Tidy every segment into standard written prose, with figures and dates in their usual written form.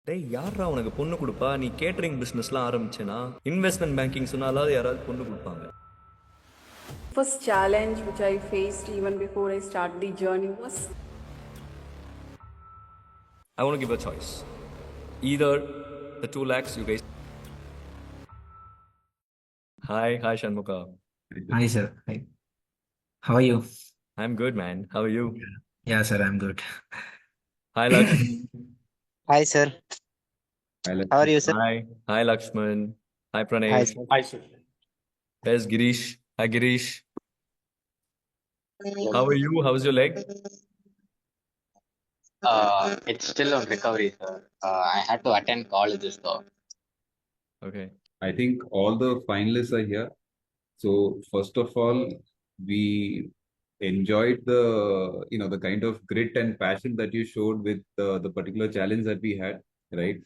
டேய் யார்ரா உனக்கு பொண்ணு கொடுப்பா? நீ கேட்டரிங் பிஸ்னஸ்லாம் ஆரம்பிச்சேனா இன்வெஸ்ட்மெண்ட் பேங்கிங் சொன்னாலாவது யாராவது பொண்ணு கொடுப்பாங்க. First challenge which I faced even before I started the journey was I want to give a choice. Either the 2 lakhs you guys. Hi Shanmuka. Hi, sir. Hi. How are you? I'm good, man. How are you? Yeah, sir, I'm good. Hi Lakshman. Hi, sir. How are you, sir? Hi Lakshman. Hi Hi, Pranesh. sir. Hi, sir. There's Girish. Hi Girish. How are you? How's your leg? It's still on recovery, sir. I had to attend colleges though. Okay. I think all the finalists are here. So first of all, we enjoyed the kind of grit and passion that you showed with the particular challenge that we had, right?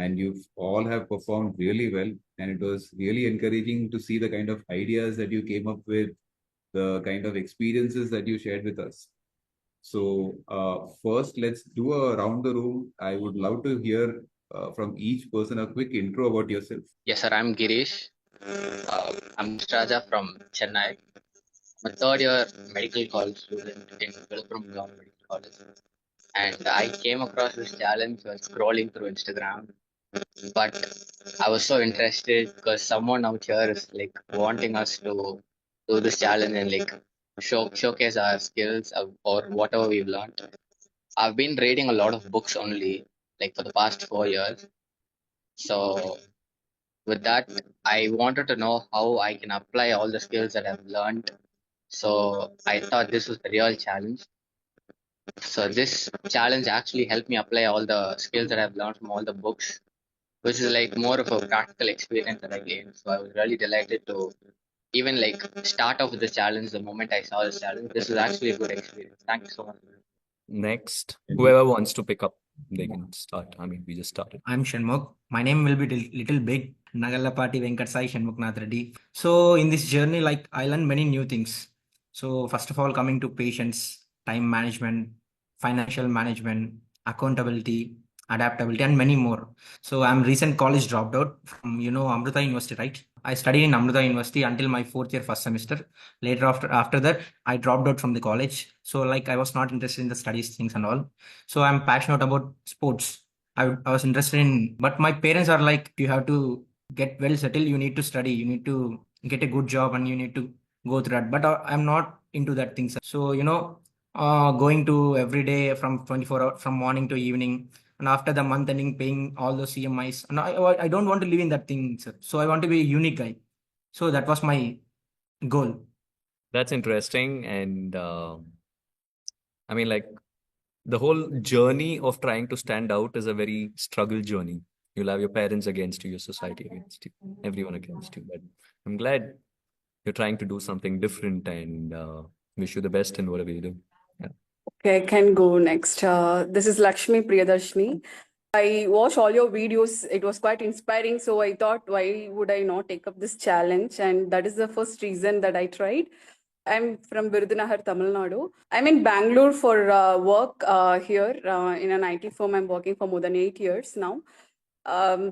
And you all have performed really well, and it was really encouraging to see the kind of ideas that you came up with, the kind of experiences that you shared with us. So first, let's do a round the room. I would love to hear from each person a quick intro about yourself. Yes, sir. I'm Girish. I'm Raja from Chennai. I'm a third year medical college student in Villupuram Medical College. And I came across this challenge while scrolling through Instagram. But I was so interested because someone out here is like wanting us to do this challenge and like showcase our skills or whatever we've learned. I've been reading a lot of books only, like for the past 4 years. So with that, I wanted to know how I can apply all the skills that I've learned. So I thought this was the real challenge. So this challenge actually helped me apply all the skills that I've learned from all the books, which is like more of a practical experience that I gained. So I was really delighted to even like start off with the challenge the moment I saw this challenge. This was actually a good experience. Thank you so much. Next, whoever wants to pick up, they can start. I mean, we just started. I'm Shanmuk. My name will be little big. Nagallapati Venkatsai Shanmuknath Reddy. So in this journey, like I learned many new things. So first of all, coming to patience, time management, financial management, accountability, adaptability, and many more. So I'm recent college dropped out from Amrita University, right? I studied in Amrita University until my fourth year, first semester. Later after that, I dropped out from the college. So like I was not interested in the studies things and all. So I'm passionate about sports. I was interested in, but my parents are like, you have to get well settled, you need to study, you need to get a good job, and you need to go through that. But I'm not into that thing, sir. So, going to every day from 24 hours, from morning to evening, and after the month ending, paying all those CMIs. And I don't want to live in that thing, sir. So I want to be a unique guy. So that was my goal. That's interesting. And I mean, like, the whole journey of trying to stand out is a very struggle journey. You'll have your parents against you, your society against you, everyone against you. But I'm glad you're trying to do something different, and wish you the best in whatever you do. Yeah. okay, I can go next. This is Lakshmi Priyadarshini. I watched all your videos. It was quite inspiring. So I thought, why would I not take up this challenge? And that is the first reason that I tried. I'm from Virudhunagar, Tamil Nadu. I'm in Bangalore for work here in an IT firm. I'm working for more than 8 years now.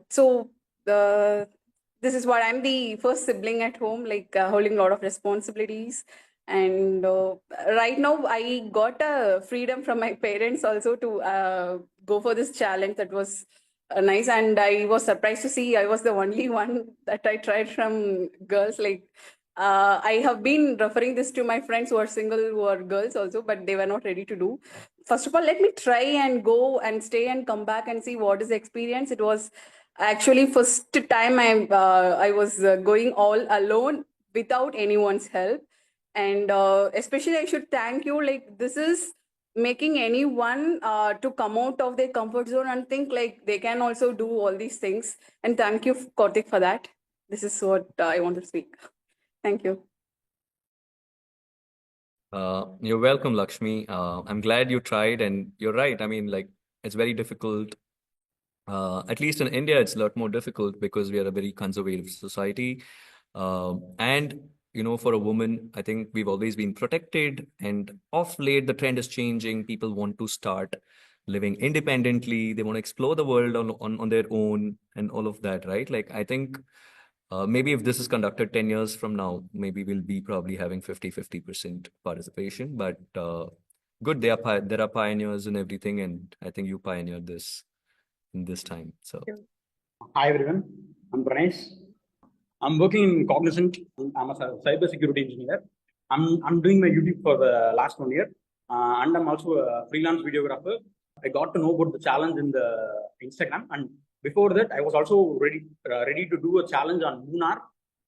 So this is what I'm the first sibling at home, like holding a lot of responsibilities. And right now, I got a freedom from my parents also to go for this challenge. That was nice, and I was surprised to see I was the only one that I tried from girls. Like I have been referring this to my friends who are single, who are girls also, but they were not ready to do. First of all, let me try and go and stay and come back and see what is the experience. It was actually first time I was going all alone without anyone's help, and especially I should thank you. Like this is making anyone to come out of their comfort zone and think like they can also do all these things. And thank you, Karthik, for that. This is what I want to speak. Thank you. You're welcome, Lakshmi. I'm glad you tried, and you're right. I mean, like, it's very difficult. At least in India, it's a lot more difficult because we are a very conservative society. And, for a woman, I think we've always been protected. And off late, the trend is changing. People want to start living independently. They want to explore the world on their own and all of that, right? Like, I think maybe if this is conducted 10 years from now, maybe we'll be probably having 50% participation. But good, there are pioneers in everything. And I think you pioneered this in this time. So, Hi everyone, I'm Pranesh. I'm working in Cognizant. I'm a cyber security engineer. I'm doing my YouTube for the last 1 year, and I'm also a freelance videographer. I got to know about the challenge in the Instagram, and before that, I was also ready to do a challenge on Lunar.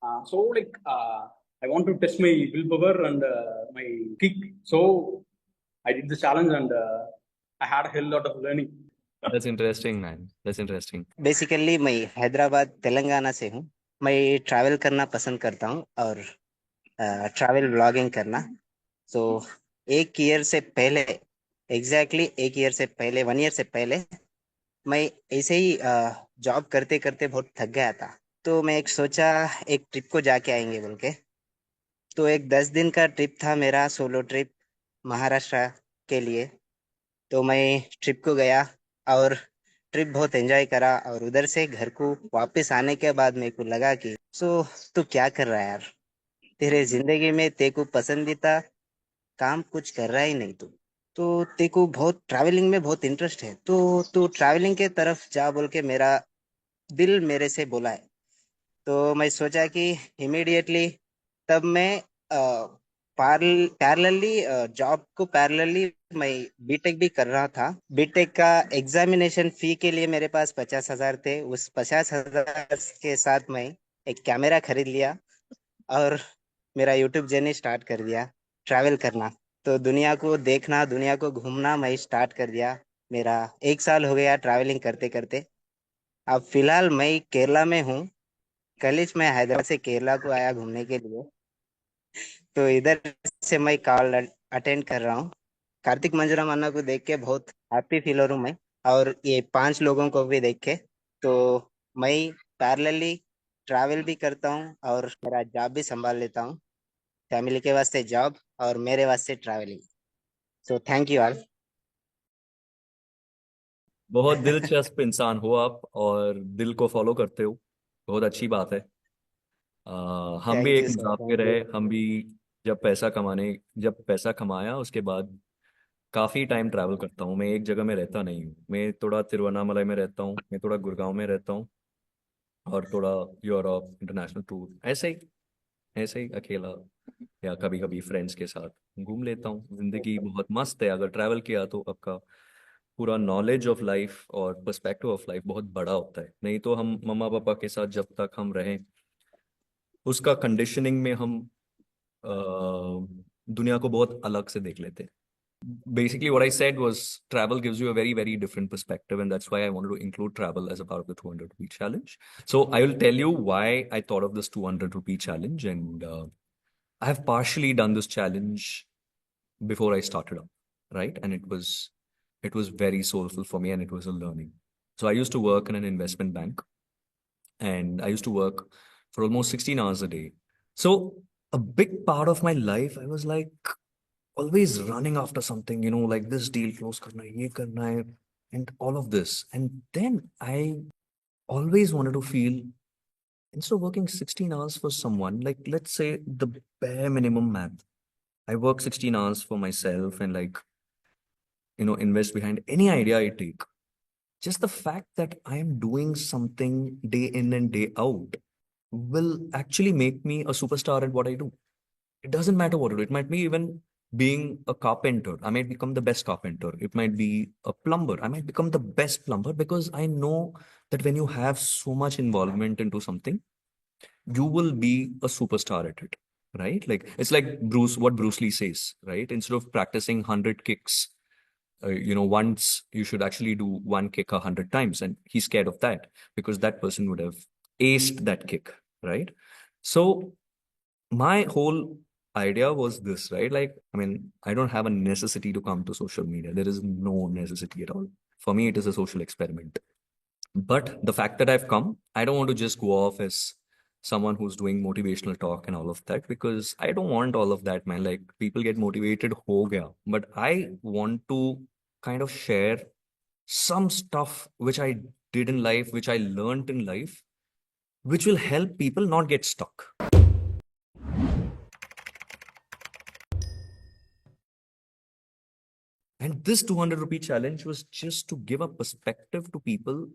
I want to test my willpower and my kick. So I did the challenge, and I had a hell lot of learning. that's interesting, man. That's interesting. Basically मैं हैदराबाद तेलंगाना से हूँ। मैं travel करना पसंद करता हूँ और travel vlogging करना। सो एक ईयर से पहले, एग्जैक्टली एक ईयर से पहले, 1 ईयर से पहले मैं ऐसे ही जॉब करते करते बहुत थक गया था। तो मैं एक सोचा एक ट्रिप को जाके आएंगे बोल के। तो एक 10 दिन का ट्रिप था मेरा, सोलो ट्रिप महाराष्ट्र के लिए। तो मैं ट्रिप को गया और ट्रिप बहुत एंजॉय करा, और उधर से घर को वापस आने के बाद मेरे को लगा कि तू क्या कर रहा है यार, तेरे जिंदगी में तेरे को पसंदीदा काम कुछ कर रहा ही नहीं तो तेरे को बहुत ट्रैवलिंग में बहुत इंटरेस्ट है, तो तू ट्रैवलिंग के तरफ जा बोल के मेरा दिल मेरे से बोला है। तो मैं सोचा कि इमीडिएटली तब मैं पैरेलली जॉब को पैरेलली मैं बीटेक भी कर रहा था। बीटेक का एग्जामिनेशन फी के लिए मेरे पास 50,000 थे। उस 50,000 के साथ मैं एक कैमरा खरीद लिया और मेरा यूट्यूब जर्नी स्टार्ट कर दिया, ट्रैवल करना। तो दुनिया को देखना, दुनिया को घूमना मैं स्टार्ट कर दिया। मेरा 1 साल हो गया ट्रैवलिंग करते करते। अब फिलहाल मैं केरला में हूँ। कल ही मैं हैदराबाद से केरला को आया घूमने के लिए। तो इधर से मैं कॉल अटेंड कर रहा हूँ। कार्तिक मंजूराम अन्ना को देख के बहुत हैप्पी फील हो रहा हूँ मैं, और ये 5 लोगों को भी देख के। तो मैं पैरेलली ट्रैवल भी करता हूँ और मेरा जॉब भी संभाल लेता हूँ। फैमिली के वास्ते जॉब और मेरे वास्ते travelling. So thank you all. बहुत दिलचस्प इंसान हो आप और दिल को फॉलो करते हो। बहुत अच्छी बात है। हम भी थैंक एक you sir, Musafir thank you. है। हम भी जब पैसा कमाया उसके बाद काफी टाइम ट्रैवल करता हूँ। मैं एक जगह में रहता नहीं हूँ। मैं थोड़ा तिरुवन्नामलाई में रहता हूँ, मैं थोड़ा गुड़गांव में रहता हूँ, और थोड़ा यूरोप इंटरनेशनल टूर, ऐसे ही अकेला या कभी कभी फ्रेंड्स के साथ घूम लेता हूँ। जिंदगी बहुत मस्त है। अगर ट्रैवल किया तो आपका पूरा नॉलेज ऑफ लाइफ और पर्सपेक्टिव ऑफ लाइफ बहुत बड़ा होता है। नहीं तो हम मम्मा पापा के साथ जब तक हम रहें, उसका कंडीशनिंग में हम अ, दुनिया को बहुत अलग से देख लेते हैं। Basically, what I said was travel gives you a very, very different perspective, and that's why I wanted to include travel as a part of the 200 rupee challenge. So I will tell you why I thought of this 200 rupee challenge, and I have partially done this challenge before I started up, right? And it was very soulful for me, and it was a learning. So I used to work in an investment bank, and I used to work for almost 16 hours a day. So a big part of my life, I was like always running after something, like this deal close karna hai, ye karna hai, and all of this. And then I always wanted to feel, instead of working 16 hours for someone, like let's say the bare minimum math, I work 16 hours for myself and invest behind any idea I take. Just the fact that I am doing something day in and day out will actually make me a superstar at what I do. It doesn't matter what I do. It might be even being a carpenter. I might become the best carpenter. It might be a plumber. I might become the best plumber because I know that when you have so much involvement into something, you will be a superstar at it, right? Like it's like what Bruce Lee says, right? Instead of practicing 100 kicks, once you should actually do one kick 100 times, and he's scared of that because that person would have aced that kick, right? So my whole idea was this, right? Like, I mean, I don't have a necessity to come to social media. There is no necessity at all. For me, it is a social experiment. But the fact that I've come, I don't want to just go off as someone who's doing motivational talk and all of that, because I don't want all of that, man. Like, people get motivated, ho gaya. But I want to kind of share some stuff which I did in life, which I learned in life, which will help people not get stuck. And this 200 rupee challenge was just to give a perspective to people.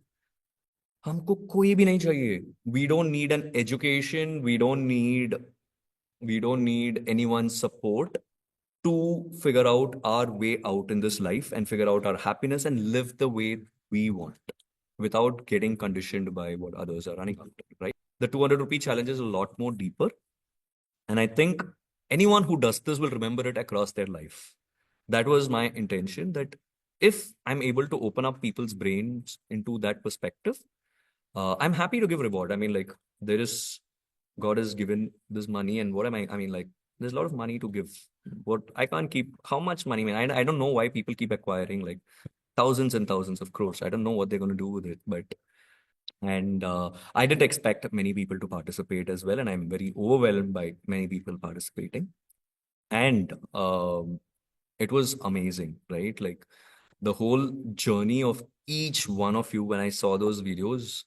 हमको कोई भी नहीं चाहिए. We don't need an education. We don't need anyone's support to figure out our way out in this life and figure out our happiness and live the way we want without getting conditioned by what others are running after, right? The 200 rupee challenge is a lot more deeper. And I think anyone who does this will remember it across their life. That was my intention, that if I'm able to open up people's brains into that perspective, I'm happy to give reward. I mean, like, there is, God has given this money, and what am I mean, like, there's a lot of money to give. What I can't keep, how much money, man? I don't know why people keep acquiring like thousands and thousands of crores. I don't know what they're going to do with it, but and I didn't expect many people to participate as well, and I'm very overwhelmed by many people participating. And it was amazing, right? Like the whole journey of each one of you. When I saw those videos,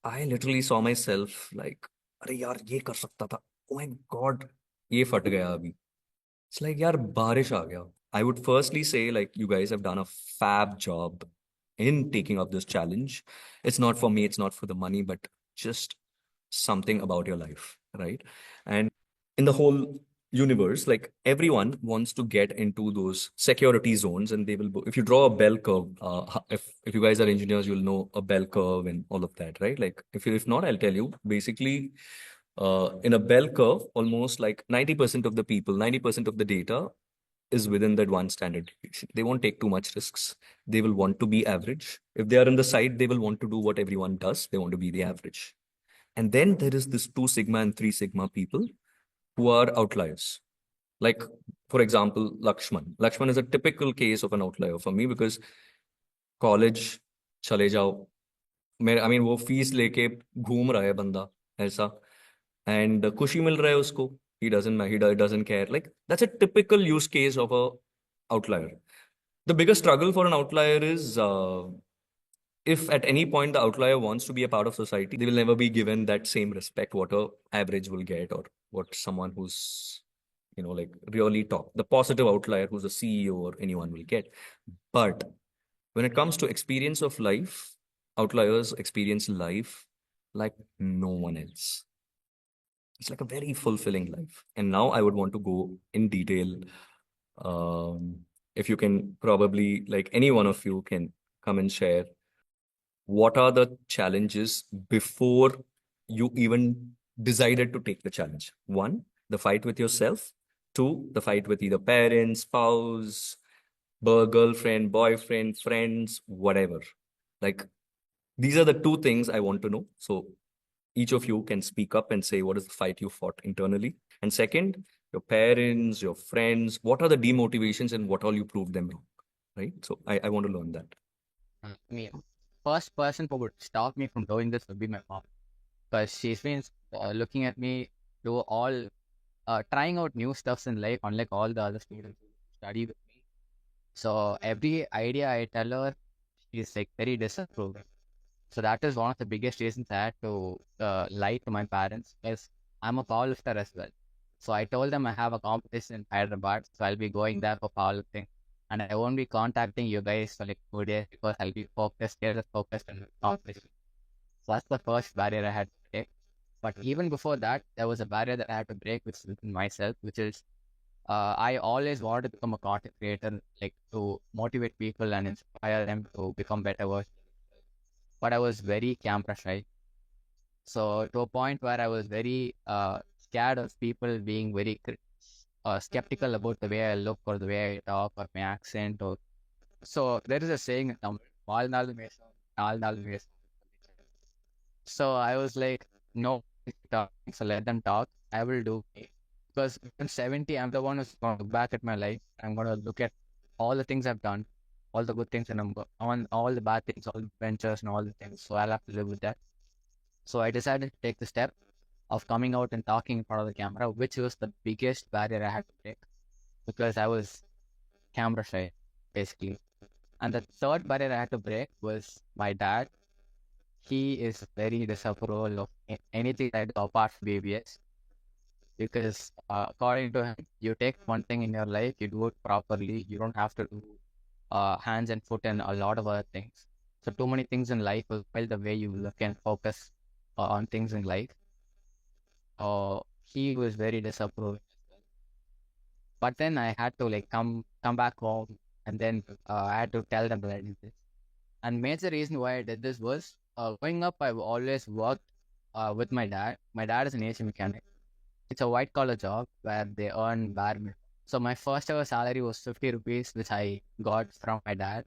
I literally saw myself like, अरे यार ये कर सकता था. Oh my God, ये फट गया अभी. It's like, यार बारिश आ गया. I would firstly say, like, you guys have done a fab job in taking up this challenge. It's not for me, it's not for the money, but just something about your life, right? And in the whole universe, like, everyone wants to get into those security zones, and they will, if you draw a bell curve, if you guys are engineers, you'll know a bell curve and all of that, right? Like, if not, I'll tell you. Basically, in a bell curve, almost like 90% of the people, 90% of the data is within that one standard deviation. They won't take too much risks. They will want to be average. If they are in the side, they will want to do what everyone does. They want to be the average. And then there is this 2 sigma and 3 sigma people who are outliers. Like, for example, Lakshman. Lakshman is a typical case of an outlier for me, because college चले जाओ, मेरे, I mean, वो fees लेके घूम रहा है बंदा ऐसा, and खुशी मिल रहा है उसको. He doesn't care. Like, that's a typical use case of a outlier. The biggest struggle for an outlier is, if at any point the outlier wants to be a part of society, they will never be given that same respect what a average will get, or what someone who's, like, really top, the positive outlier who's a CEO or anyone will get. But when it comes to experience of life, outliers experience life like no one else. It's like a very fulfilling life. And now I would want to go in detail. If you can, probably, like, any one of you can come and share what are the challenges before you even decided to take the challenge. 1, the fight with yourself. 2, the fight with either parents, spouse, girlfriend, boyfriend, friends, whatever. Like, these are the 2 things I want to know. So each of you can speak up and say what is the fight you fought internally. And second, your parents, your friends, what are the demotivations and what all you proved them wrong, right? So I want to learn that. I mean, first person who would stop me from doing this would be my mom, because she's been looking at me do all trying out new stuffs in life, unlike all the other students who study with me. So every idea I tell her, she's like very disapproving. So that is one of the biggest reasons I had to lie to my parents, because I'm a powerlifter as well. So I told them I have a competition in Hyderabad, so I'll be going there for powerlifting, and I won't be contacting you guys for like 2 days, because I'll be focused, focused on competition. So that's the first barrier I had to break. But even before that, there was a barrier that I had to break within myself, which is I always wanted to become a content creator, like to motivate people and inspire them to become better versions. But I was very camera shy. So to a point where I was very scared of people being very skeptical about the way I look or the way I talk or my accent. Or so there is a saying in Tamil, "Vaal naal mesam, naal naal mesam." So I was like, no, so let them talk. I will do me. Because when 70, I'm the one who's going to look back at my life. I'm going to look at all the things I've done, all the good things, and on all the bad things, all the ventures and all the things. So I'll have to live with that. So I decided to take the step of coming out and talking in front of the camera, which was the biggest barrier I had to break, because I was camera shy, basically. And the third barrier I had to break was my dad. He is very disapproval of anything I do apart from BBS, because according to him, you take one thing in your life, you do it properly. You don't have to do hands and foot and a lot of other things. So too many things in life will fail the way you look and focus on things in life. He was very disapproving. But then I had to like come back home, and then I had to tell them that I did this. And major reason why I did this was growing up, I've always worked with my dad. My dad is an AC mechanic. It's a white collar job where they earn bare minimum. So my first ever salary was 50 rupees, which I got from my dad.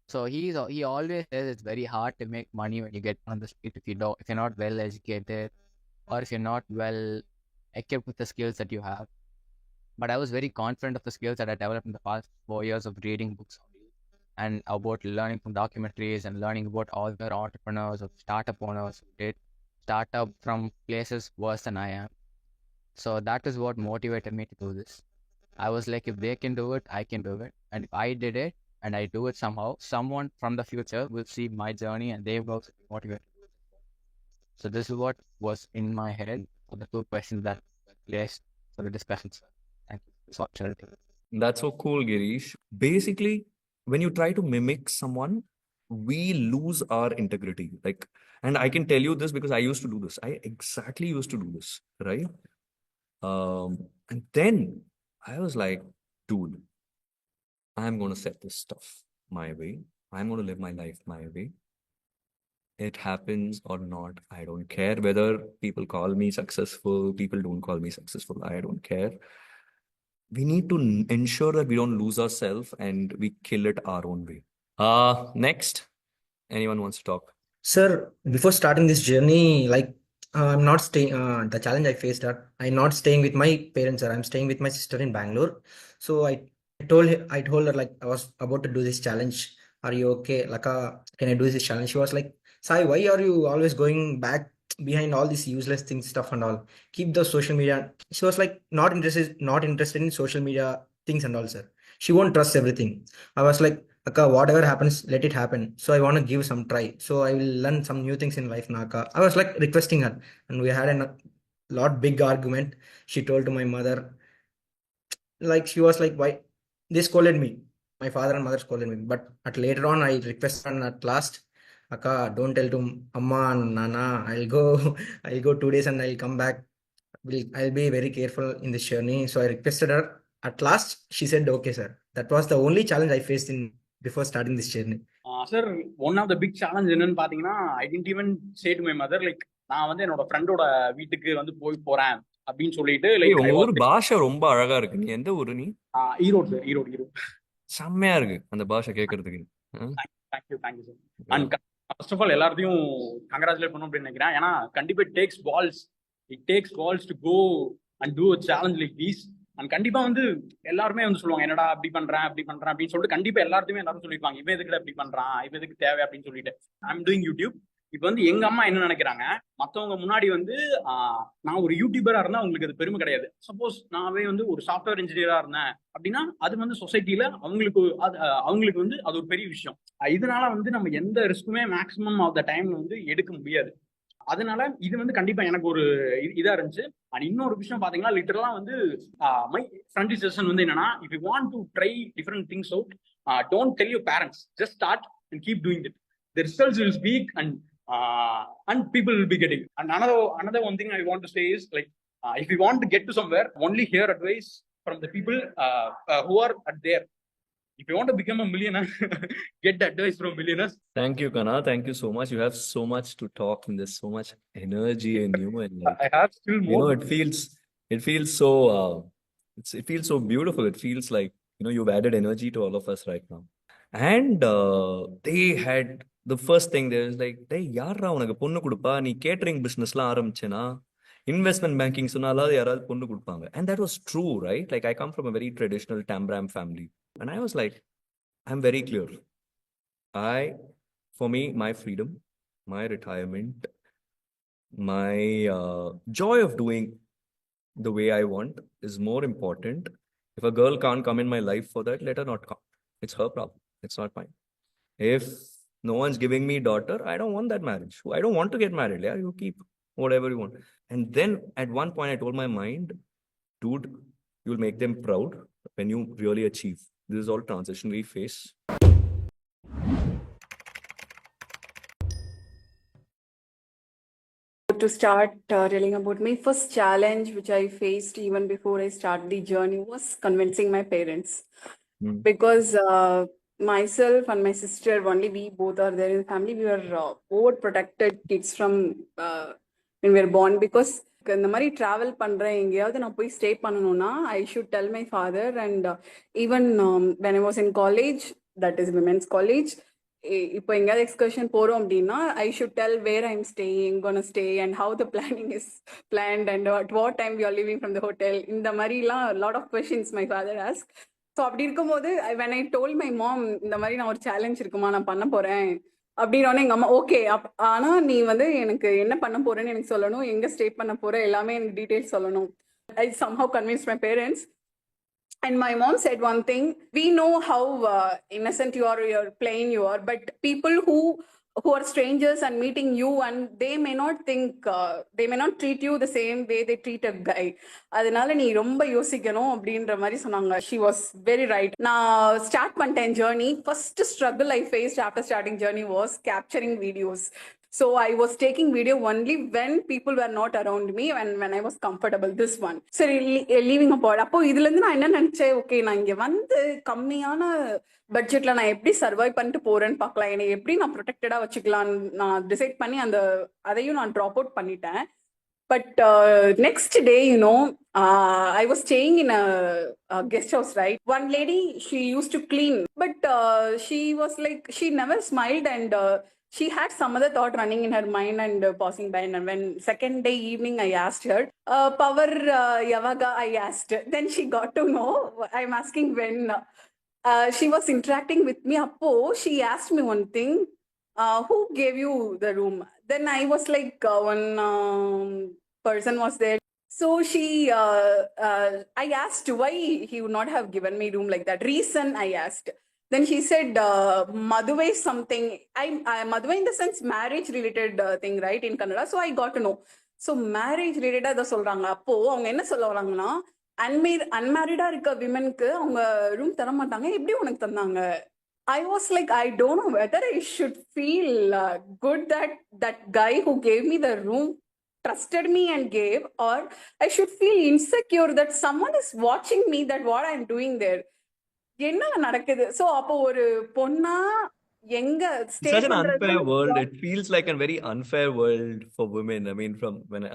So he always says it's very hard to make money when you get on the street if you're not well educated, or if you're not well equipped with the skills that you have. But I was very confident of the skills that I developed in the past 4 years of reading books and about learning from documentaries and learning about other entrepreneurs or startup owners who did startup from places worse than I am. So that is what motivated me to do this. I was like, if they can do it, I can do it. And if I did it and I do it somehow, someone from the future will see my journey and they will also be motivated. So this is what was in my head for the two questions that were placed for the discussions. Thank you for this opportunity. That's so cool, Girish. Basically, when you try to mimic someone, we lose our integrity. Like, and I can tell you this because I used to do this. I exactly used to do this, right? And then I was like, dude, I'm going to set this stuff my way. I'm going to live my life my way. It happens or not, I don't care whether people call me successful, people don't call me successful, I don't care. We need to ensure that we don't lose ourselves and we kill it our own way. Next, anyone wants to talk? Sir, before starting this journey, like I'm not staying. The challenge I faced are I'm not staying with my parents, sir. I'm staying with my sister in Bangalore. So I told her like I was about to do this challenge. Are you okay? Like, can I do this challenge? She was like, Sai, why are you always going back behind all these useless things, stuff and all? Keep the social media. She was like not interested in social media things and all, sir. She won't trust everything. I was like, Akka, whatever happens, let it happen. So I want to give some try. So I will learn some new things in life, Naka. I was like requesting her, and we had a lot big argument. She told to my mother, like she was like, why they scolded me. My father and mother scolded me. But at later on, I requested and at last, Akka, don't tell to Amma and Nana. I'll go, I'll go 2 days and I'll come back. I'll be very careful in this journey. So I requested her. At last, she said, okay, sir. That was the only challenge I faced in before starting this journey. Sir, one of the big challenge என்னன்னு பாத்தீங்கன்னா I didn't even say to my mother like நான் வந்து என்னோட ஃப்ரெண்டோட வீட்டுக்கு வந்து போறேன் அப்படின்னு சொல்லிட்டு ஏய், லைக் உங்க ஊர் பாஷை ரொம்ப அழகா இருக்கு. நீ எந்த ஊரு? நீ ஈரோடு சார், ஈரோடு. செம்மையா இருக்கு அந்த பாஷை கேட்கறதுக்கு. Thank you sir. And first of all எல்லாத்தையும் கங்க்ராச்சுலேட் பண்ணணும் அப்படின்னு நினைக்கிறேன். ஏன்னா கண்டிப்பா it takes balls to go and do a challenge like these. அண்ட் கண்டிப்பா வந்து எல்லாருமே வந்து சொல்லுவாங்க, என்னடா அப்படி பண்றேன் அப்படின்னு சொல்லிட்டு கண்டிப்பா எல்லாரும் சொல்லிருப்பாங்க, இவன் எதுக்கு அப்படி பண்றான், இவன் எதுக்கு தேவை அப்படின்னு சொல்லிட்டு. I'm doing YouTube. இப்ப வந்து எங்க அம்மா என்ன நினைக்கிறாங்க, மத்தவங்க முன்னாடி வந்து நான் ஒரு யூடியூபரா இருந்தா அவங்களுக்கு அது பெருமை கிடையாது. சப்போஸ் நானே வந்து ஒரு சாஃப்ட்வேர் இன்ஜினியரா இருந்தேன் அப்படின்னா அது வந்து சொசைட்டில அவங்களுக்கு வந்து அது ஒரு பெரிய விஷயம். இதனால வந்து நம்ம எந்த ரிஸ்க்குமே மேக்சிமம் ஆஃப் த டைம்ல வந்து எடுக்க முடியாது. அதனால இது வந்து கண்டிப்பா எனக்கு ஒரு இதா இருந்துச்சு. அண்ட் இன்னொரு விஷயம் பாத்தீங்கன்னா லிட்டரலா வந்து மை ஃப்ரெண்ட் செஷன் வந்து என்னன்னா, if you want to try different things out, don't tell your parents, just start and keep doing it. The results will speak and people will be getting. And another one thing I want to say is like if you want to get to somewhere, only hear advice from the people who are at there. If you want to become a millionaire, get the advice from millionaires. Thank you, Kana. Thank you so much. You have so much to talk and there's so much energy in you. And like, I have still more. You know, it feels so it feels so beautiful. It feels like, you know, you've added energy to all of us right now. And they had the first thing there is like, டேய் யாரா உனக்கு பொண்ணு கொடுப்பா, நீ catering பிஸ்னஸ்லாம் ஆரம்பிச்சேனா investment banking சொன்னாலாவது யாராவது பொண்ணு கொடுப்பாங்க. And that was true, right? Like I come from a very traditional Tambram family. And I was like, I'm very clear. For me, my freedom, my retirement, my joy of doing the way I want is more important. If a girl can't come in my life for that, let her not come. It's her problem. It's not mine. If no one's giving me daughter, I don't want that marriage. I don't want to get married. Yeah, you keep whatever you want. And then at one point, I told my mind, dude, you'll make them proud when you really achieve. This is all transitionary phase. To start telling about my first challenge, which I faced even before I start the journey, was convincing my parents. Because myself and my sister, only we both are there in the family. We were overprotected kids from when we were born. Because இந்த மாதிரி travel பண்றேன் எங்கேயாவது நான் போய் stay பண்ணணும்னா I should tell my father and even when I was in college that is women's college இப்போ எங்கேயாவது excursion போறோம் அப்படின்னா I should tell where I am staying gonna stay and how the planning is planned and at what time you are leaving from the hotel இந்த மாதிரிலாம் lot of questions my father ask. So அப்படி இருக்கும்போது when I told my mom இந்த மாதிரி நான் ஒரு challenge இருக்குமா நான் பண்ண போறேன் அப்படின்னோடனே எங்க அம்மா ஓகே ஆனா நீ வந்து எனக்கு என்ன பண்ண போறேன்னு எனக்கு சொல்லணும், எங்க ஸ்டே பண்ண போற எல்லாமே எனக்கு டீடைல்ஸ் சொல்லணும். ஐ somehow convinced my parents. And my mom said one thing: we know how innocent you are, you're plain you are, but people who are strangers and meeting you, and they may not think, they may not treat you the same way they treat a guy. அதனால நீ ரொம்ப யோசிக்கணும் அப்படின்ற மாதிரி சொன்னாங்க. She was very right. நான் start பண்ணிட்டேன் journey. First struggle I faced after starting journey was capturing videos. So I was taking video only when people were not around me and when I was comfortable. This one. So leaving abroad. அப்போ இதுல இருந்து நான் என்ன நினைச்சேன், okay நான் இங்க வந்து கம்மியான பட்ஜெட்ல நான் எப்படி சர்வைவ் பண்ணிட்டு போறேன்னு பார்க்கலாம், என்னை எப்படி நான் ப்ரொடெக்டடா வச்சுக்கலாம் நான் டிசைட் பண்ணி அதையும் நான் ட்ராப் அவுட் பண்ணிட்டேன். But next day, I was staying in a guest house, right? One lady, she used to clean, but she was like, she never smiled, and she had some other thought running in her mind and passing by. And when second day evening, I asked her, Power Yavaga, I asked. Then she got to know. I'm asking when she was interacting with me. Appo, she asked me one thing. Who gave you the room? Then I was like, one person was there. So I asked why he would not have given me room like that. Reason I asked. Then she said, Maduve something. Maduve in the sense marriage related thing, right, in Kannada. So I got to know. So marriage related அதை சொல்றாங்க. அப்போ அவங்க என்ன சொல்ல வராங்கன்னா, அன்மேரிடா இருக்க விமனுக்கு அவங்க room தர மாட்டாங்க, எப்படி உனக்கு தந்தாங்க? I was like, I don't know whether I should feel good that that guy who gave me the room trusted me and gave, or I should feel insecure that someone is watching me, that what I'm doing there. என்ன நடக்குது? So அப்போ ஒரு பொண்ணா எங்க stay Such an பண்றது? unfair world. It feels like a very unfair world for women. I mean,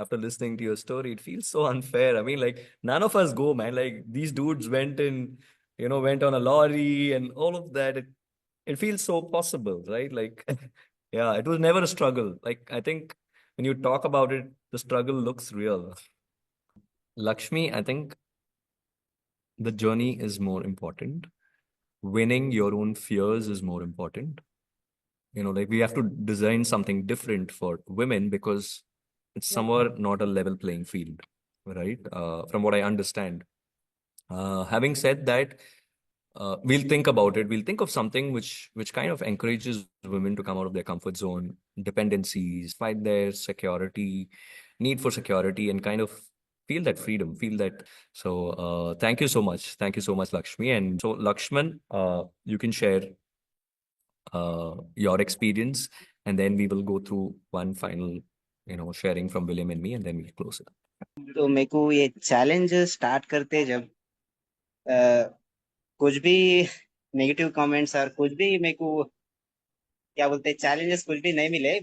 after listening to your story, it feels so unfair. I mean, like none of us go, man. Like these dudes went on a lorry and all of that. It feels so possible, right? Like, yeah, it was never a struggle. Like, I think when you talk about it, the struggle looks real. Lakshmi, I think the journey is more important. Winning your own fears is more important. Like we have to design something different for women because it's somewhere not a level playing field, right? From what I understand. Having said that, we'll think about it. We'll think of something which kind of encourages women to come out of their comfort zone, dependencies, find their security, need for security, and kind of feel that freedom, feel that. So thank you so much. Thank you so much, Lakshmi. And so Lakshman, you can share your experience, and then we will go through one final, sharing from William and me, and then we'll close it. तो मेरे को ये challenge start करते जब कुछ भी negative comments और कुछ भी मेरे को क्या बोलते हैं चैलेंजेस कुछ भी नहीं मिले,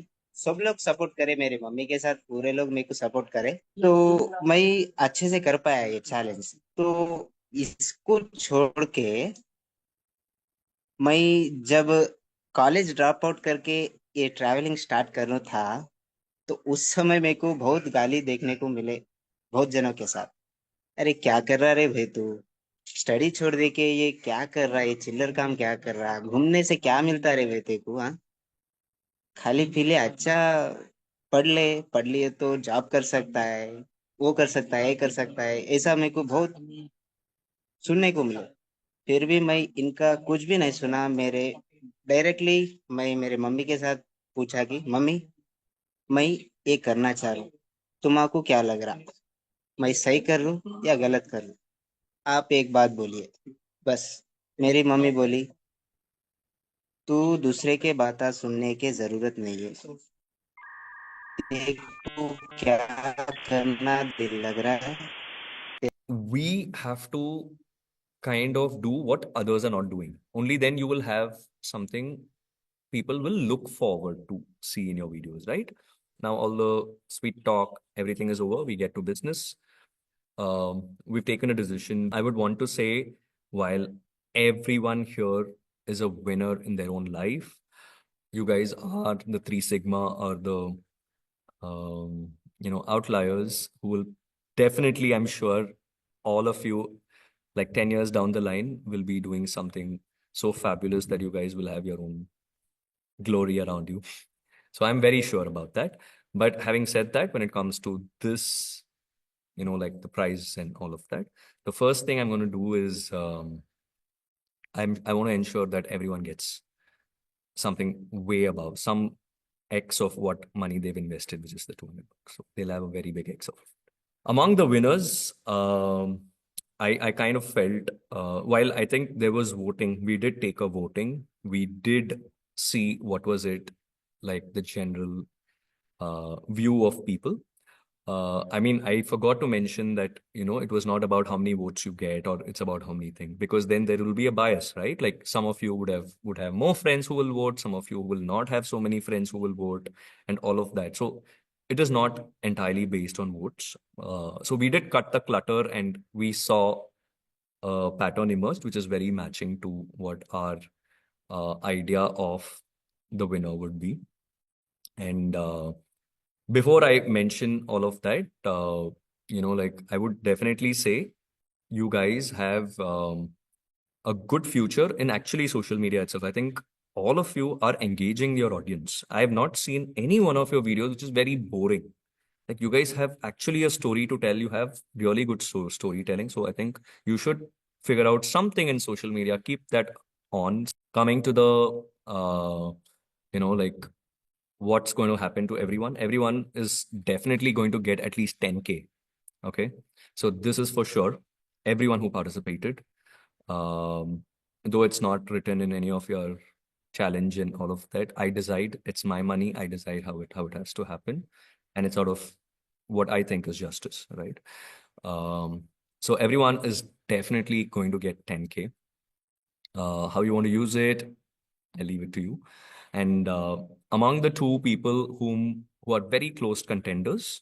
सब लोग सपोर्ट करे, मेरे मम्मी के साथ पूरे लोग मेरे को सपोर्ट करे, तो मैं अच्छे से कर पाया ये चैलेंज. तो इसको छोड़ के मैं जब कॉलेज ड्रॉप आउट करके ये ट्रैवलिंग स्टार्ट करना था, तो उस समय मेरे को बहुत गाली देखने को मिले बहुत जनों के साथ. अरे क्या कर रहा रे भाई तू, स्टडी छोड़ दे के ये क्या कर रहा है, ये चिल्लर काम क्या कर रहा है, घूमने से क्या मिलता रे भाई तेरे को, हाँ खाली पीले अच्छा पढ़ लिए तो जॉब कर सकता है, वो कर सकता है, ये कर सकता है, ऐसा मेरे को बहुत सुनने को मिला. फिर भी मैं इनका कुछ भी नहीं सुना. मेरे डायरेक्टली मैं मेरे मम्मी के साथ पूछा कि मम्मी मैं ये करना चाह रहा हूँ, तुम्हारा क्या लग रहा, मैं सही कर रहा हूँ या गलत कर रहा हूँ, आप एक बात बोलिए। बस मेरी मम्मी बोली, तू दूसरे के बातें सुनने की जरूरत नहीं है, देखो क्या करना दिल लग रहा है। We have to kind of do what others are not doing. Only then you will have something people will look forward to see in your videos, right? Now, all the sweet talk, everything is over. We get to business. We've taken a decision. I would want to say, while everyone here is a winner in their own life, you guys are the three sigma or the outliers who will definitely, I'm sure, all of you, like 10 years down the line, will be doing something so fabulous that you guys will have your own glory around you. So I'm very sure about that. But having said that, when it comes to this, like the prize and all of that, the first thing I'm going to do is I want to ensure that everyone gets something way above some X of what money they've invested, which is the 200 bucks. So they'll have a very big X of it. Among the winners, I kind of felt, while I think there was voting, we did take a voting. We did see what was it, like the general view of people. I mean, I forgot to mention that, it was not about how many votes you get or it's about how many things, because then there will be a bias, right? Like some of you would have more friends who will vote, some of you will not have so many friends who will vote, and all of that. So it is not entirely based on votes. So we did cut the clutter and we saw a pattern emerged, which is very matching to what our idea of the winner would be. And before I mention all of that, like I would definitely say you guys have a good future in actually social media itself. I think all of you are engaging your audience. I have not seen any one of your videos which is very boring. Like you guys have actually a story to tell. You have really good storytelling. So I think you should figure out something in social media. Keep that on. Coming to the, like what's going to happen to everyone. Everyone is definitely going to get at least 10K. Okay. So this is for sure. Everyone who participated. Um, though it's not written in any of your challenge and all of that, I decide it's my money. I decide how it has to happen. And it's out of what I think is justice, right? Um, so everyone is definitely going to get 10K. How you want to use it, I leave it to you. And among the two people who are very close contenders,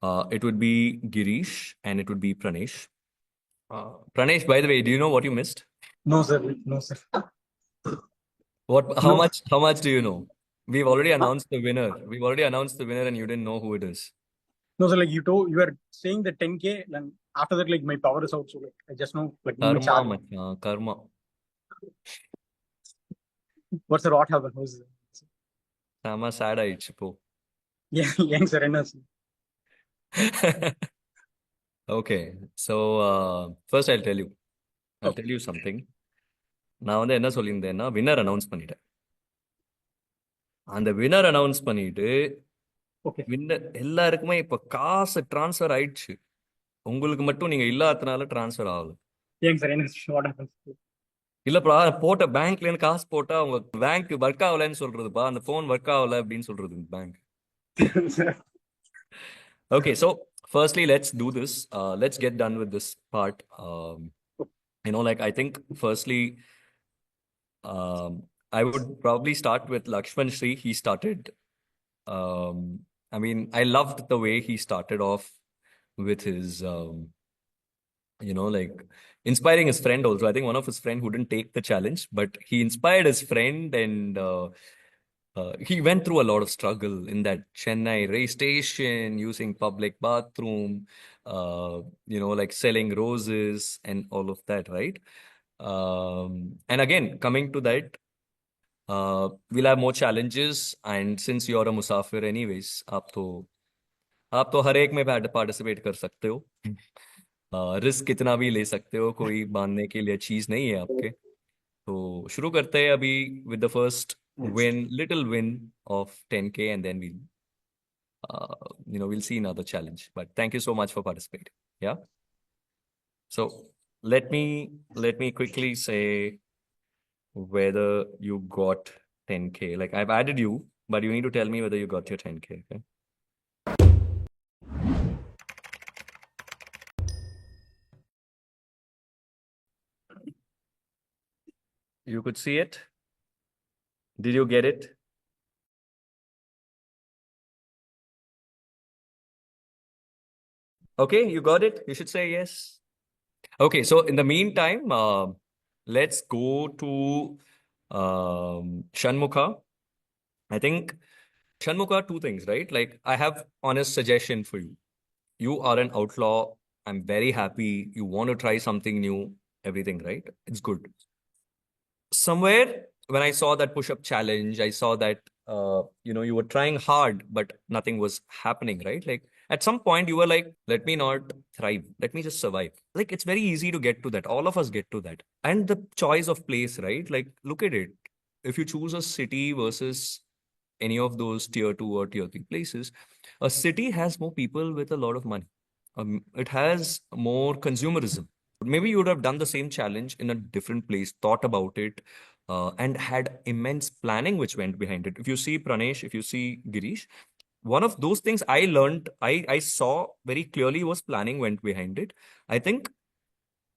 it would be Girish and it would be Pranesh. Pranesh, by the way, do you know what you missed? No, sir. No, sir. What? How No. much? How much do you know? We've already Huh? announced the winner. We've already announced the winner, and you didn't know who it is. No, sir. Like you are saying the 10K, and after that, like my power is out. So like I just know like my Karma, charge. karma. What's the what happened? Who's Sama sad po. yeah, young sir, and us. Okay, so first I'll Oh, tell you something. நான் வந்து என்ன சொல்லியிருந்தேன்னா winner announce பண்ணிட்டேன். அந்த winner announce பண்ணிட்டு okay. Winner எல்லாருக்குமே இப்ப காசு transfer ஆயிடுச்சு. உங்களுக்கு மட்டும் நீங்க இல்லாதனால டிரான்ஸ்ஃபர் ஆகல. Young sir, and us. What happens? இல்லப்பா போட்ட பேங்க்ல இருந்து காசு போட்டா உங்க பேங்க் ஒர்க் ஆகலன்னு சொல்றதுப்பா, அந்த போன் ஒர்க் ஆகல அப்படின்னு சொல்றது bank. Okay, so firstly, let's do this. Let's get done with this part. Like I think firstly, I would probably start with Lakshman Sri. He started. I mean, I loved the way he started off with his, like inspiring his friend also. I think one of his friend who didn't take the challenge, but he inspired his friend and he went through a lot of struggle in that Chennai race station, using public bathroom, like selling roses and all of that, right? And again, coming to that, we'll have more challenges. And since you're a musafir anyways, आप तो हर एक में participate कर सकते हो. Risk कितना भी ले सकते हो, कोई बांधने के लिए चीज नहीं है आपके. तो शुरू करते हैं अभी with the first little win of 10K, and then we'll see another challenge. But thank you so much for participating. Yeah. So let me quickly say whether you got 10K. Like, I've added you, but you need to tell me whether you got your 10K. Okay. You could see it. Did you get it? Okay, you got it. You should say yes. Okay, so in the meantime, let's go to Shanmukha. I think Shanmukha, two things, right? Like, I have honest suggestion for you. You are an outlaw. I'm very happy. You want to try something new, everything, right? It's good. Somewhere when I saw that push-up challenge, I saw that you were trying hard, but nothing was happening, right? Like, at some point you were like, let me not thrive, let me just survive. Like, it's very easy to get to that. All of us get to that. And the choice of place, right? Like, look at it. If you choose a city versus any of those tier 2 or tier 3 places, a city has more people with a lot of money. It has more consumerism. Maybe you would have done the same challenge in a different place, thought about it, and had immense planning which went behind it. If you see Pranesh, if you see Girish, one of those things I learned, I saw very clearly was planning went behind it. I think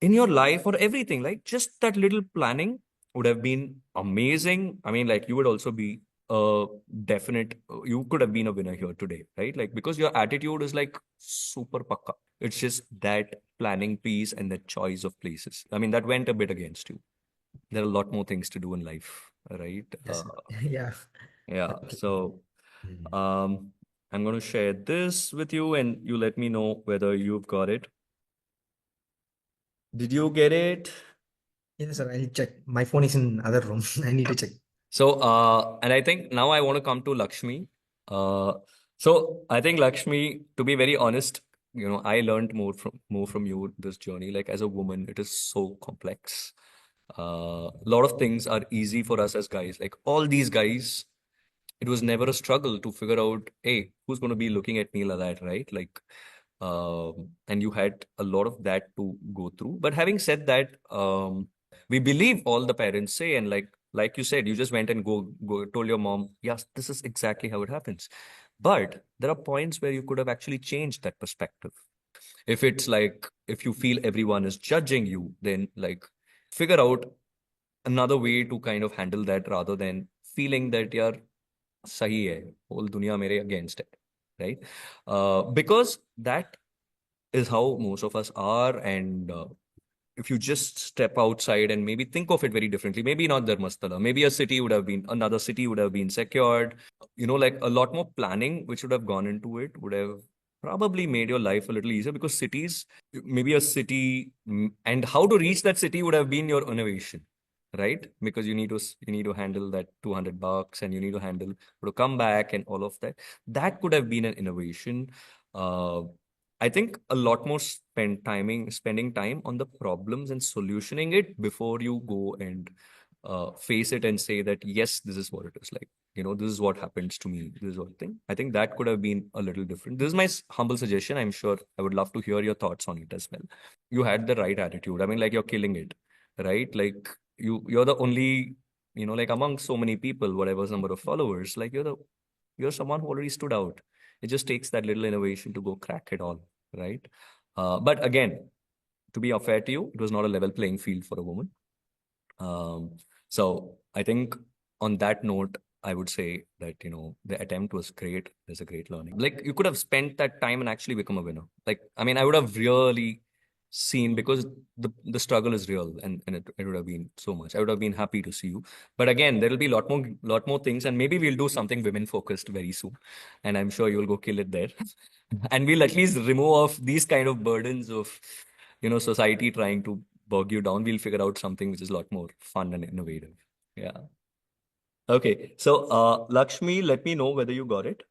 in your life or everything, like, just that little planning would have been amazing. I mean, like, you would also be a definite, you could have been a winner here today, right? Like, because your attitude is like super pakka. It's just that planning piece and that choice of places. I mean, that went a bit against you. There are a lot more things to do in life, right? Yes. Yeah. Yeah. Okay. So, Mm. I'm going to share this with you, and you let me know whether you've got it. Did you get it? Yes, sir. I'll check. My phone is in other room. I need to check. So, and I think now I want to come to Lakshmi. Uh, so I think Lakshmi, to be very honest, I learned more from you this journey. Like, as a woman, it is so complex. A lot of things are easy for us as guys. Like, all these guys, it was never a struggle to figure out, hey, who's going to be looking at me like that, right? Like, and you had a lot of that to go through. But having said that, we believe all the parents say, and like you said, you just went and go told your mom, yes, this is exactly how it happens. But there are points where you could have actually changed that perspective. If it's like, if you feel everyone is judging you, then, like, figure out another way to kind of handle that, rather than feeling that you're sahi hai, whole dunya mere against it, right? Because that is how most of us are. And if you just step outside and maybe think of it very differently, maybe not Dharmasthala, maybe another city would have been secured, like, a lot more planning which would have gone into it would have probably made your life a little easier, because cities, maybe a city, and how to reach that city would have been your innovation, right? Because you need to handle that $200, and you need to handle to come back and all of that. That could have been an innovation. uh, I think a lot more spending time on the problems and solutioning it before you go and face it and say that, yes, this is what it is like. This is what happens to me. This is what thing. I think that could have been a little different. This is my humble suggestion. I'm sure I would love to hear your thoughts on it as well. You had the right attitude. I mean, like, you're killing it, right? Like, you're the only, like, among so many people, whatever number of followers, like, you're someone who already stood out. It just takes that little innovation to go crack it all, right? But again, to be fair to you, it was not a level playing field for a woman. So I think on that note, I would say that, the attempt was great. There's a great learning. Like, you could have spent that time and actually become a winner. Like, I mean, I would have really seen, because the struggle is real, and it would have been so much. I would have been happy to see you. But again, there will be lot more things, and maybe we'll do something women focused very soon. And I'm sure you'll go kill it there. And we'll at least remove off these kind of burdens of, society trying to bog you down. We'll figure out something which is a lot more fun and innovative. Yeah. Okay. So, Lakshmi, let me know whether you got it.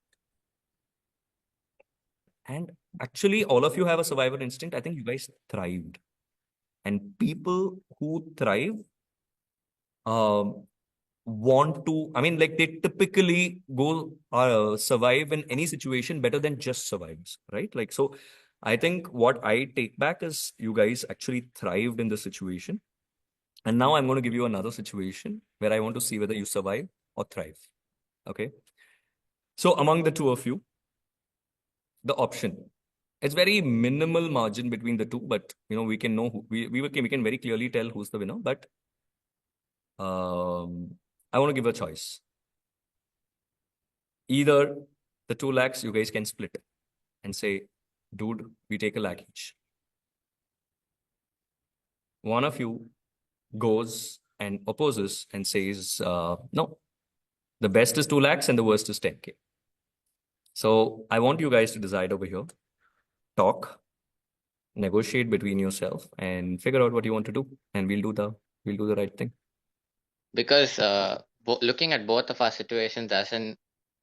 And actually, all of you have a survivor instinct. I think you guys thrived. And people who thrive want to, I mean, like they typically go survive in any situation better than just survives, right? Like, so I think what I take back is you guys actually thrived in the situation. And now I'm going to give you another situation where I want to see whether you survive or thrive. Okay. So among the two of you, the option, it's very minimal margin between the two, but we can know who, we can very clearly tell who's the winner. But I want to give a choice. Either the 2 lakhs you guys can split and say, dude, we take a lakh each. One of you goes and opposes and says, no, the best is 2 lakhs and the worst is 10K. So I want you guys to decide over here, talk, negotiate between yourself and figure out what you want to do. And we'll do the right thing. Because looking at both of our situations, as in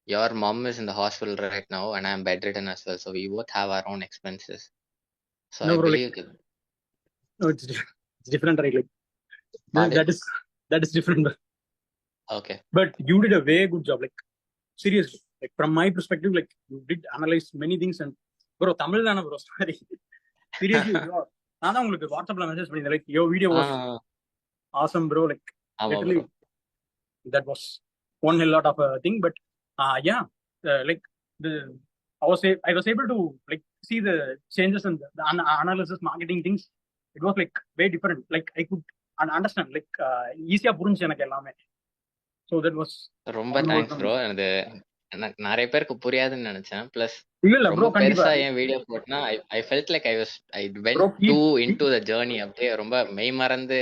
your mom is in the hospital right now and I'm bedridden as well, so we both have our own expenses. So No, I bro, believe no, it's different, right? Like Pardon? that is different. Okay. But you did a very good job. Like seriously, like from my perspective, like you did analyze many things and bro, Tamil dana bro, sorry. Seriously, bro. நான் தான் உங்களுக்கு வாட்ஸ்அப்ல message பண்ணிருந்தேன். Like your video was awesome, bro. Like literally, that was one hell lot of a thing. But yeah, like I was able to like see the changes in the analysis, marketing things. It was like very different. Like I could understand. Like easier புரிஞ்சு எனக்கு எல்லாமே. So that was ரொம்ப thanks bro. எனக்கு நிறைய பேருக்கு புரியாதுன்னு நினைச்சேன். Plus ரொம்ப பெருசா ஏன் வீடியோ போட்டனா I felt like I went to into the journey. அப்படியே ரொம்ப மெய் மறந்து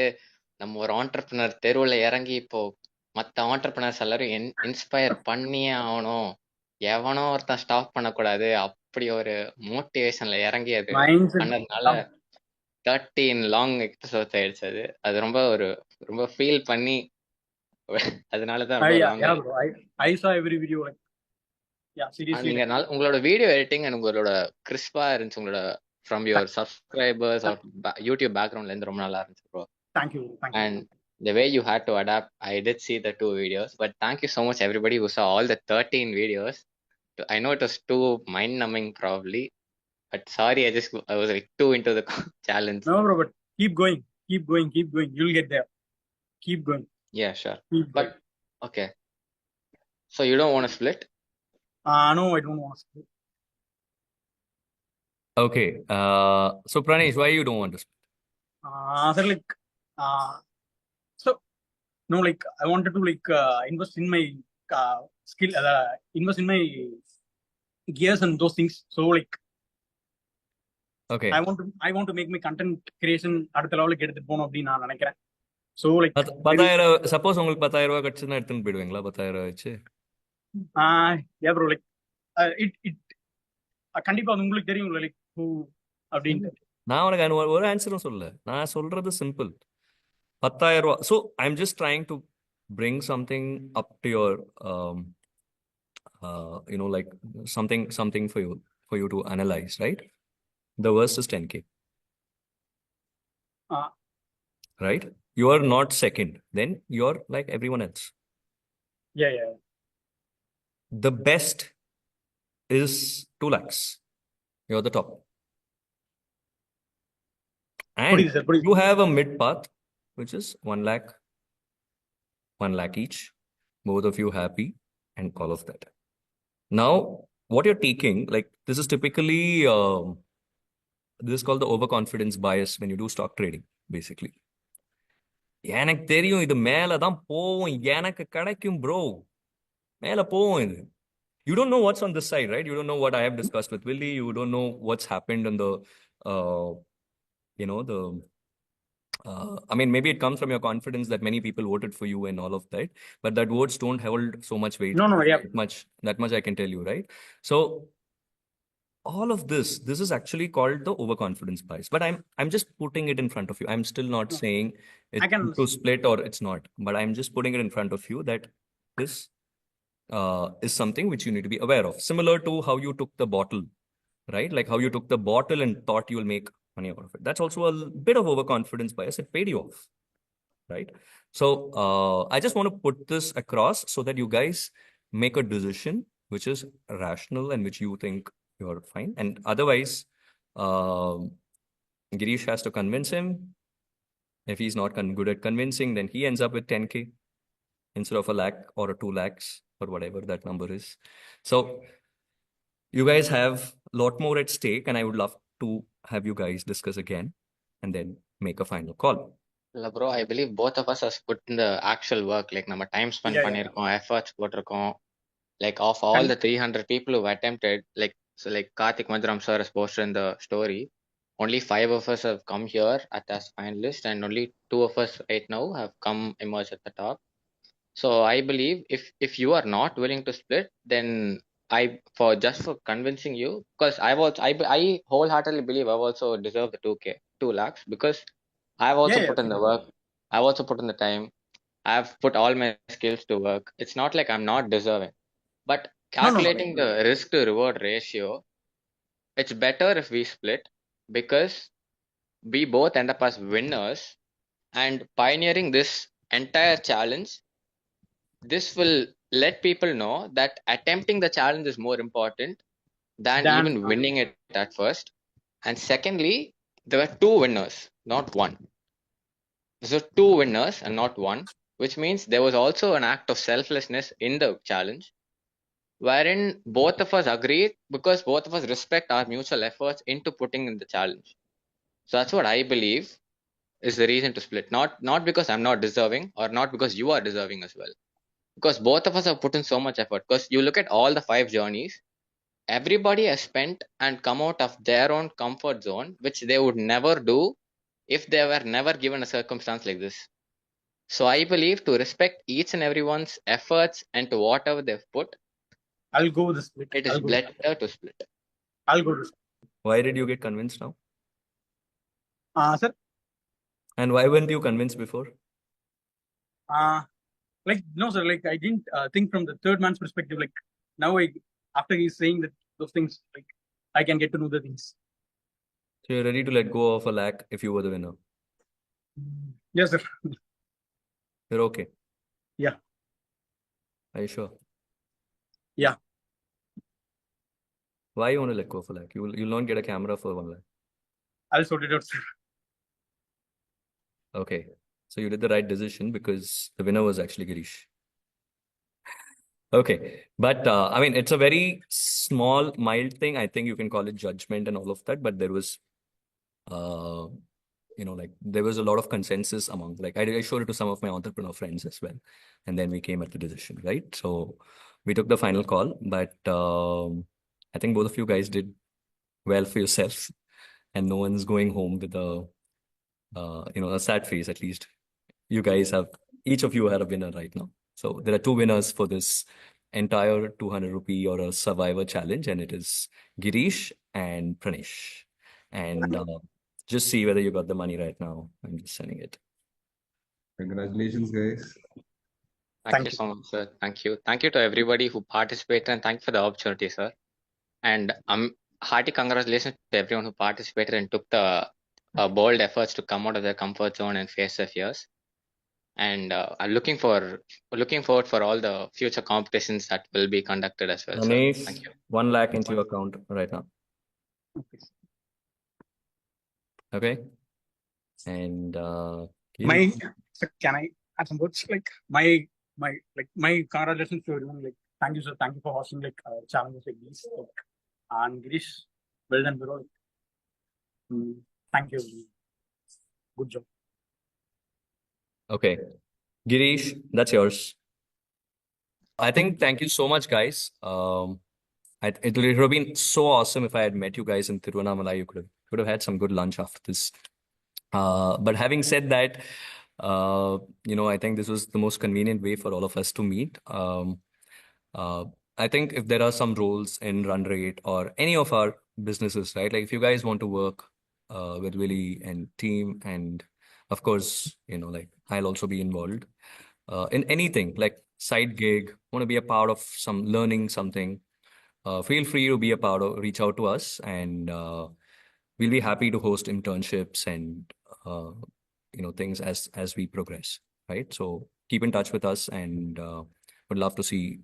நம்ம ஒரு ஆண்டர்பிரினர் தெருவுல இறங்கி இப்போ மற்ற ஆண்டர்பிரினர்ஸ் எல்லாரும் இன்ஸ்பயர் பண்ணியே ஆகணும், எவனோ ஒருத்தன் ஸ்டாப் பண்ணக்கூடாது, அப்படி ஒரு மோட்டிவேஷன்ல இறங்கி அது பண்ணதுனால 13 லாங் எபிசோட்ஸ் ஆயிடுச்சு. அது ரொம்ப ஃபீல் பண்ணி அதனாலதான் I saw every video. Like yeah, seriously. நீங்க உங்களோட வீடியோ எடிட்டிங் and உங்களோட கிறிஸ்பா இருந்துச்சு. உங்களோட from your subscribers or YouTube பேக்ரவுண்ட்ல இருந்து ரொம்ப நல்லா இருந்துச்சு bro. Thank you. And the way you had to adapt, I did see the 2 videos, but thank you so much everybody who saw all the 13 videos. I know it was too mind numbing probably, but sorry, I was like too into the challenge. No bro, but keep going, you'll get there. Keep going. Yeah, sure. But okay, so you don't want to split? No, I don't want to split. Okay, so Pranesh, why you don't want to split? So like so no, like I wanted to like invest in my skill, invest in my gears and those things. So like okay, I want to make my content creation அடுத்த லெவலுக்கு எடுத்துட்டு போகணும் அப்படின்னு நான் நினைக்கிறேன். So like 10,000 suppose உங்களுக்கு 10,000 ரூபாய் கிடைச்சுன்னா எடுத்துன்னு போயிடுவீங்களா? 10,000 ரூபாய் வச்சு yeah bro, like it கண்டிப்பா உங்களுக்கு தெரியும் லைக் who அப்படின்னு. நான் உனக்கு ஒரு ஆன்சரும் சொல்ல, நான் சொல்றது சிம்பிள். 10,000 ரூபாய். So I'm just trying to bring something up to your like something for you to analyze, right? The worst is 10K. Right? You are not second, then you're like everyone else. Yeah. The best is 2 lakhs. You're the top. And you have a mid path, which is 1 lakh, 1 lakh each, both of you happy and all of that. Now, what you're taking, like this is typically, this is called the overconfidence bias when you do stock trading, basically. எனக்கு தெரியும் இது மேலதான் போவும், எனக்கு கிடைக்கும் bro, மேல போவும் இது. You don't know what's on this side, right? You don't know what I have discussed with Willie. You don't know what's happened in the, I mean, maybe it comes from your confidence that many people voted for you and all of that, but that votes don't hold so much weight. No, yeah. That much I can tell you, right? So all of this is actually called the overconfidence bias, but I'm just putting it in front of you. I'm still not saying it's to split or it's not, but I'm just putting it in front of you that this is something which you need to be aware of. Similar to how you took the bottle, right? Like how you took the bottle and thought you'll make money out of it. That's also a bit of overconfidence bias. It paid you off. right? So I just want to put this across so that you guys make a decision which is rational and which you think you're fine. And otherwise, um Girish has to convince him. If he's not good at convincing, then he ends up with 10K instead of a lakh or a 2 lakhs or whatever that number is. So you guys have a lot more at stake, and I would love to have you guys discuss again and then make a final call. Bro, I believe both of us has put in the actual work. Like நம்ம time spend பண்ணிருக்கோம், efforts போட்டிருக்கோம். Like of all the 300 people who attempted, like Karthik Madhuram sir has posted in the story, only 5 of us have come here as finalists, and only 2 of us right now have come emerged at the top. So I believe if you are not willing to split, then for convincing you, because I wholeheartedly believe I've also deserved the 2K, 2 lakhs, because I've also put in the work, I've also put in the time, I've put all my skills to work. It's not like I'm not deserving. But calculating the risk to reward ratio, it's better if we split, because we both end up as winners, and pioneering this entire challenge, this will let people know that attempting the challenge is more important than even winning it at first. And secondly, there were 2 winners, not one. So 2 winners and not one, which means there was also an act of selflessness in the challenge, wherein both of us agreed because both of us respect our mutual efforts into putting in the challenge. So that's what I believe is the reason to split. Not because I'm not deserving, or not because you are deserving as well. Because both of us have put in so much effort. Because you look at all the 5 journeys, everybody has spent and come out of their own comfort zone, which they would never do if they were never given a circumstance like this. So I believe to respect each and everyone's efforts and to whatever they've put, I'll go with the split. it is better to split. I'll go to split. Why did you get convinced now? Sir, And why weren't you convinced before? like no, sir. Like I didn't think from the third man's perspective. Like now, after he's saying that those things, like I can get to know the things. So you're ready to let go of a lakh if you were the winner? Yes, sir. You're okay? Yeah. Are you sure? Yeah. Why you want to let go of a lakh? You'll not get a camera for 1 lakh. I'll sort it out, sir. Okay. So you did the right decision because the winner was actually Girish. Okay. But I mean, it's a very small, mild thing. I think you can call it judgment and all of that. But there was, like there was a lot of consensus among, like I showed it to some of my entrepreneur friends as well. And then we came at the decision, right? So we took the final call. But I think both of you guys did well for yourself. And no one's going home with a sad face. At least you guys have, each of you are a winner right now. So there are 2 winners for this entire 200 rupee or a survivor challenge, and it is Girish and Pranesh. And just see whether you got the money right now. I'm just sending it. Congratulations, guys. Thank you so much, sir. Thank you to everybody who participated, and thank you for the opportunity, sir. And hearty congratulations to everyone who participated and took the bold efforts to come out of their comfort zone and face their fears. And I'm looking forward for all the future competitions that will be conducted as well. Pranesh, Thank you. 1 lakh into your account right now. Okay. And Can I add some words? Like my congratulations to everyone. Like thank you, sir. Thank you for hosting challenges like these. And Girish, well done, bro. Thank you. Good job. Okay. Girish, that's yours. I think thank you so much, guys. It would have been so awesome if I had met you guys in Tiruvannamalai. You could have had some good lunch after this. But having said that, I think this was the most convenient way for all of us to meet. I think if there are some roles in Run Rate or any of our businesses, right? Like if you guys want to work with Willie and team, and of course, like I'll also be involved in anything like side gig, want to be a part of some learning something, feel free to be a part of, reach out to us, and we'll be happy to host internships and things as we progress, right? So keep in touch with us, and would love to see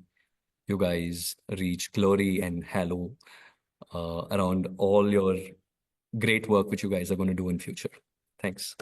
you guys reach glory and halo around all your great work which you guys are going to do in future. Thanks.